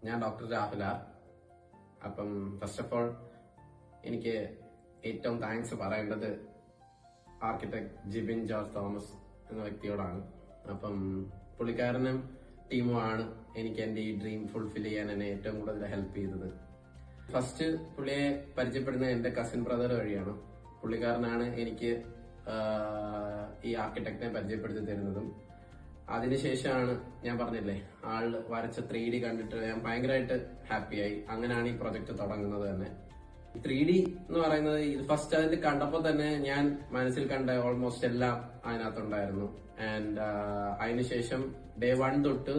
ഞാൻ ഡോക്ടർ രാഹുല. അപ്പം first of all എനിക്ക് ഏറ്റവും താങ്ക്സ് പറയേണ്ടത് ആർക്കിടെക്ട് ജിബിൻ ജോർജ് തോമസ് എന്ന വ്യക്തിയോടാണ്. അപ്പം പുള്ളിക്കാരനും ടീമുമാണ് എനിക്ക് എന്റെ ഈ ഡ്രീം ഫുൾഫിൽ ചെയ്യാൻ എന്നെ ഏറ്റവും കൂടുതൽ ഹെൽപ്പ് ചെയ്തത്. ഫസ്റ്റ് പുള്ളിയെ പരിചയപ്പെടുന്നത് എന്റെ കസിൻ ബ്രദർ വഴിയാണ്. പുള്ളിക്കാരനാണ് എനിക്ക് ഈ ആർക്കിടെക്റ്റിനെ പരിചയപ്പെടുത്തി തരുന്നതും. അതിനുശേഷമാണ് ഞാൻ പറഞ്ഞില്ലേ, ആള് വരച്ച 3D കണ്ടിട്ട് ഞാൻ ഭയങ്കരമായിട്ട് ഹാപ്പിയായി. അങ്ങനെയാണ് ഈ പ്രൊജക്ട് തുടങ്ങുന്നത് തന്നെ. 3D എന്ന് പറയുന്നത് ഇത് ഫസ്റ്റ് അതിൽ കണ്ടപ്പോൾ തന്നെ ഞാൻ മനസ്സിൽ കണ്ട ഓൾമോസ്റ്റ് എല്ലാം അതിനകത്തുണ്ടായിരുന്നു. ആൻഡ് അതിനുശേഷം ഡേ 1 തൊട്ട്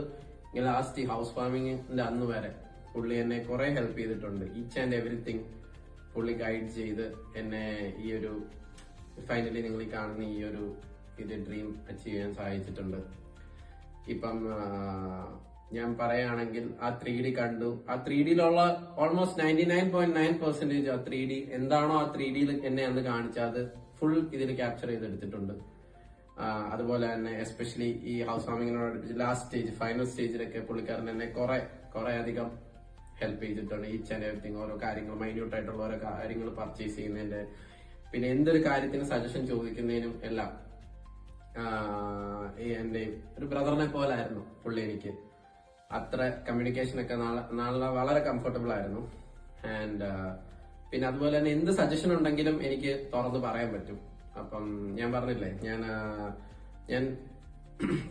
ലാസ്റ്റ് ഹൗസ് വാമിങ്ങിന്റെ അന്ന് വരെ പുള്ളി എന്നെ കുറെ ഹെൽപ്പ് ചെയ്തിട്ടുണ്ട്. ഈച്ച് ആൻഡ് എവറിത്തിങ് പുള്ളി ഗൈഡ് ചെയ്ത് എന്നെ ഈ ഒരു ഫൈനലി നിങ്ങൾ ഈ കാണുന്ന ഈ ഒരു ഡ്രീം അച്ചീവ് ചെയ്യാൻ സഹായിച്ചിട്ടുണ്ട്. ഇപ്പം ഞാൻ പറയുകയാണെങ്കിൽ ആ 3D കണ്ടു. ആ 3Dയിലുള്ള ഓൾമോസ്റ്റ് 99.9% ആ 3D എന്താണോ ആ 3Dയിൽ എന്നെ അന്ന് കാണിച്ചത് അത് ഫുൾ ഇതിൽ ക്യാപ്ചർ ചെയ്തെടുത്തിട്ടുണ്ട്. അതുപോലെ തന്നെ എസ്പെഷ്യലി ഈ ഹൗസ് വാമിങ്ങിനോട് അടുപ്പിച്ച് ലാസ്റ്റ് സ്റ്റേജ് ഫൈനൽ സ്റ്റേജിലൊക്കെ പുള്ളിക്കാരൻ എന്നെ കുറെ അധികം ഹെൽപ്പ് ചെയ്തിട്ടുണ്ട്. ഈച്ച് ആൻഡ് എവറിത്തിങ് ഓരോ കാര്യങ്ങൾ മൈന്യൂട്ട് ആയിട്ടുള്ള ഓരോ കാര്യങ്ങൾ പർച്ചേസ് ചെയ്യുന്നതിന്റെ, പിന്നെ എന്തൊരു കാര്യത്തിന് സജഷൻ ചോദിക്കുന്നതിനും എല്ലാം എന്റെ ഒരു ബ്രദറിനെ പോലായിരുന്നു പുള്ളി. എനിക്ക് അത്ര കമ്മ്യൂണിക്കേഷൻ ഒക്കെ വളരെ കംഫർട്ടബിൾ ആയിരുന്നു. ആൻഡ് പിന്നെ അതുപോലെ തന്നെ എന്ത് സജഷൻ ഉണ്ടെങ്കിലും എനിക്ക് തുറന്ന് പറയാൻ പറ്റും. അപ്പം ഞാൻ പറഞ്ഞില്ലേ, ഞാൻ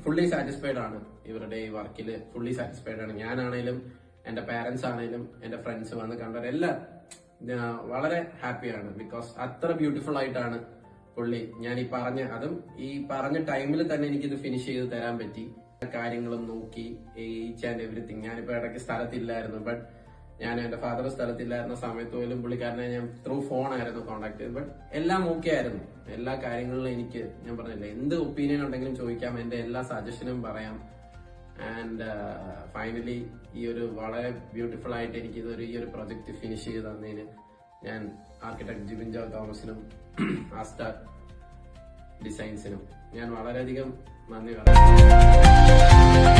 ഫുള്ളി സാറ്റിസ്ഫൈഡ് ആണ് ഇവരുടെ ഈ വർക്കില്. ഫുള്ളി സാറ്റിസ്ഫൈഡ് ആണ്. ഞാനാണേലും എന്റെ പാരന്റ്സ് ആണേലും എന്റെ ഫ്രണ്ട്സ് വന്ന് കണ്ടവരെല്ലാം വളരെ ഹാപ്പിയാണ്. ബിക്കോസ് അത്ര ബ്യൂട്ടിഫുൾ ആയിട്ടാണ് പുള്ളി ഞാൻ ഈ പറഞ്ഞ ടൈമിൽ തന്നെ എനിക്കിത് ഫിനിഷ് ചെയ്ത് തരാൻ പറ്റി. കാര്യങ്ങളും നോക്കി ഈച്ച് ആൻഡ് എവറിത്തിങ്. ഞാനിപ്പോ ഇടയ്ക്ക് സ്ഥലത്തില്ലായിരുന്നു, ബട്ട് ഞാൻ എന്റെ ഫാദർ സ്ഥലത്തില്ലായിരുന്ന സമയത്ത് പോലും പുള്ളിക്കാരനെ ഞാൻ ത്രൂ ഫോൺ ആയിരുന്നു കോൺടാക്ട് ചെയ്തത്. ബട്ട് എല്ലാം ഓക്കെ ആയിരുന്നു. എല്ലാ കാര്യങ്ങളിലും എനിക്ക് ഞാൻ പറഞ്ഞില്ലേ, എന്ത് ഒപ്പീനിയൻ ഉണ്ടെങ്കിലും ചോദിക്കാം, എന്റെ എല്ലാ സജഷനും പറയാം. ആൻഡ് ഫൈനലി ഈ ഒരു വളരെ ബ്യൂട്ടിഫുൾ ആയിട്ട് എനിക്ക് ഈ ഒരു പ്രൊജക്ട് ഫിനിഷ് ചെയ്ത് തന്നതിന് ഞാൻ ആർക്കിടെക്ട് ജിബിൻ ജോർജ് തോമസിനും ആസ്റ്റാർ ഡിസൈൻസിനും ഞാൻ വളരെയധികം നന്ദി പറയുന്നു.